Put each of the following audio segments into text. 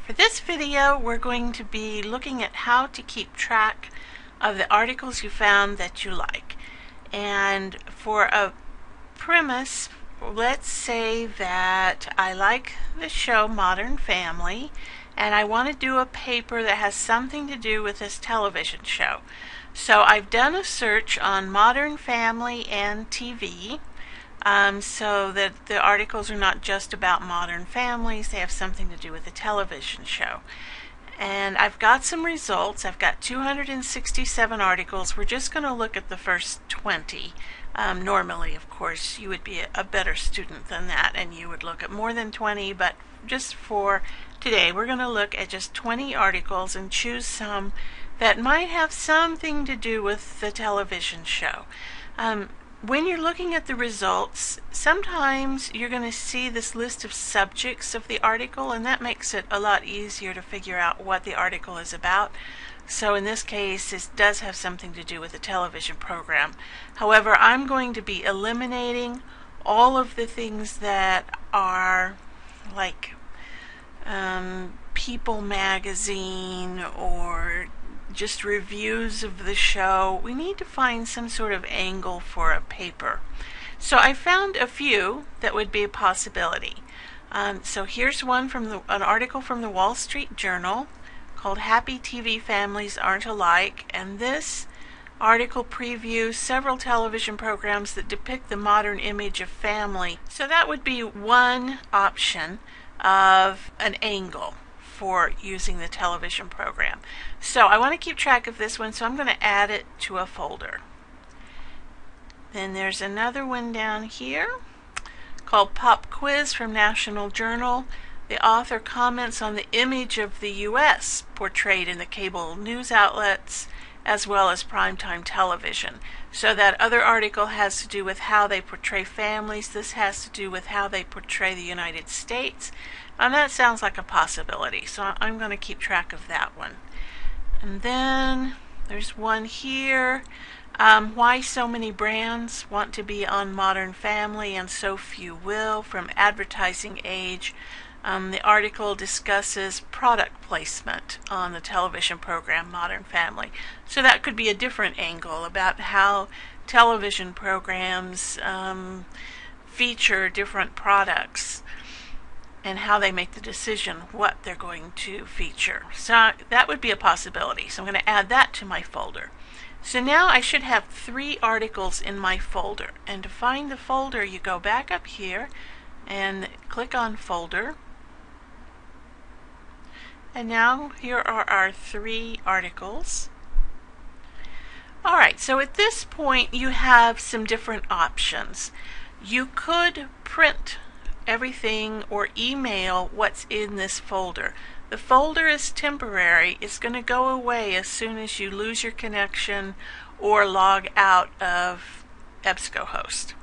For this video, we're going to be looking at how to keep track of the articles you found that you like. And for a premise, let's say that I like the show Modern Family and I want to do a paper that has something to do with this television show. So I've done a search on Modern Family and TV. So that the articles are not just about modern families, they have something to do with the television show. And I've got some results. I've got 267 articles. We're just going to look at the first 20. Normally, of course, you would be a better student than that and you would look at more than 20, but just for today, we're going to look at just 20 articles and choose some that might have something to do with the television show. When you're looking at the results, sometimes you're going to see this list of subjects of the article, and that makes it a lot easier to figure out what the article is about. So in this case, this does have something to do with a television program. However, I'm going to be eliminating all of the things that are like People magazine or just reviews of the show. We need to find some sort of angle for a paper. So I found a few that would be a possibility. So here's one from an article from the Wall Street Journal called Happy TV Families Aren't Alike, and this article previews several television programs that depict the modern image of family. So that would be one option of an angle for using the television program. So I want to keep track of this one, so I'm going to add it to a folder. Then there's another one down here called Pop Quiz from National Journal. The author comments on the image of the U.S. portrayed in the cable news outlets as well as primetime television. So that other article has to do with how they portray families. This has to do with how they portray the United States. And that sounds like a possibility, so I'm going to keep track of that one. And then there's one here, Why So Many Brands Want to Be on Modern Family and So Few Will, from Advertising Age. The article discusses product placement on the television program Modern Family. So that could be a different angle about how television programs feature different products and how they make the decision what they're going to feature. So that would be a possibility. So I'm going to add that to my folder. So now I should have 3 articles in my folder. And to find the folder, you go back up here and click on Folder. And now here are our 3 articles. Alright, so at this point you have some different options. You could print everything or email what's in this folder. The folder is temporary. It's going to go away as soon as you lose your connection or log out of EBSCOhost.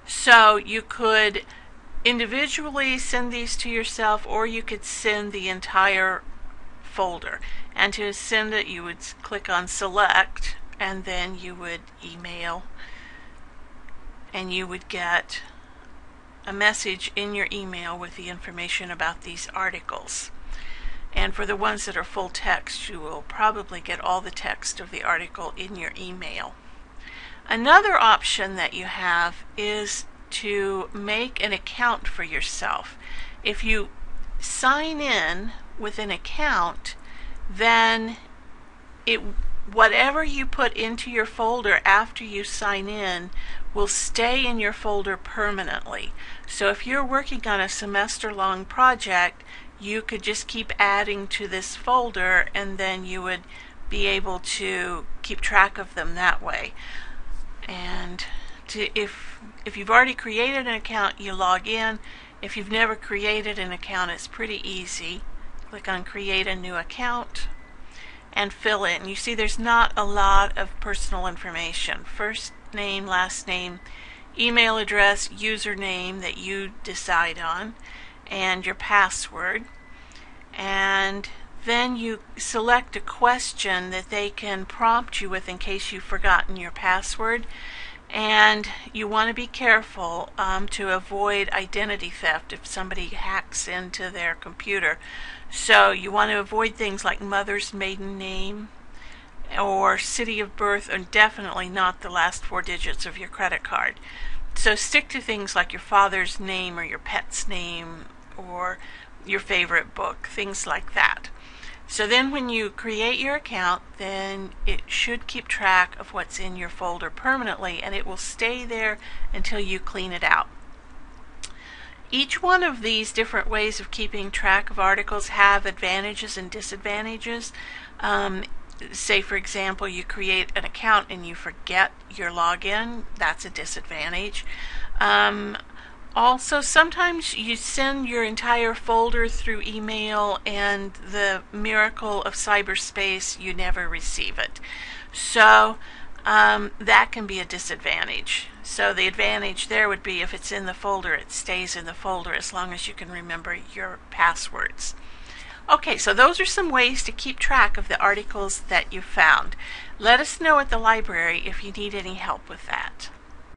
So you could individually send these to yourself, or you could send the entire folder. And to send it, you would click on Select, and then you would email, and you would get a message in your email with the information about these articles. And for the ones that are full text, you will probably get all the text of the article in your email. Another option that you have is to make an account for yourself. If you sign in with an account, then whatever you put into your folder after you sign in will stay in your folder permanently. So if you're working on a semester-long project, you could just keep adding to this folder, and then you would be able to keep track of them that way. And if you've already created an account, you log in. If you've never created an account, it's pretty easy. Click on Create a New Account and fill in. You see there's not a lot of personal information. First name, last name, email address, username that you decide on, and your password. And then you select a question that they can prompt you with in case you've forgotten your password. And you want to be careful to avoid identity theft if somebody hacks into their computer. So you want to avoid things like mother's maiden name or city of birth, and definitely not the last 4 digits of your credit card. So stick to things like your father's name or your pet's name or your favorite book, things like that. So then when you create your account, then it should keep track of what's in your folder permanently, and it will stay there until you clean it out. Each one of these different ways of keeping track of articles have advantages and disadvantages. Say, for example, you create an account and you forget your login. That's a disadvantage. Also, sometimes you send your entire folder through email, and the miracle of cyberspace, you never receive it. So that can be a disadvantage. So the advantage there would be if it's in the folder, it stays in the folder as long as you can remember your passwords. Okay, so those are some ways to keep track of the articles that you found. Let us know at the library if you need any help with that.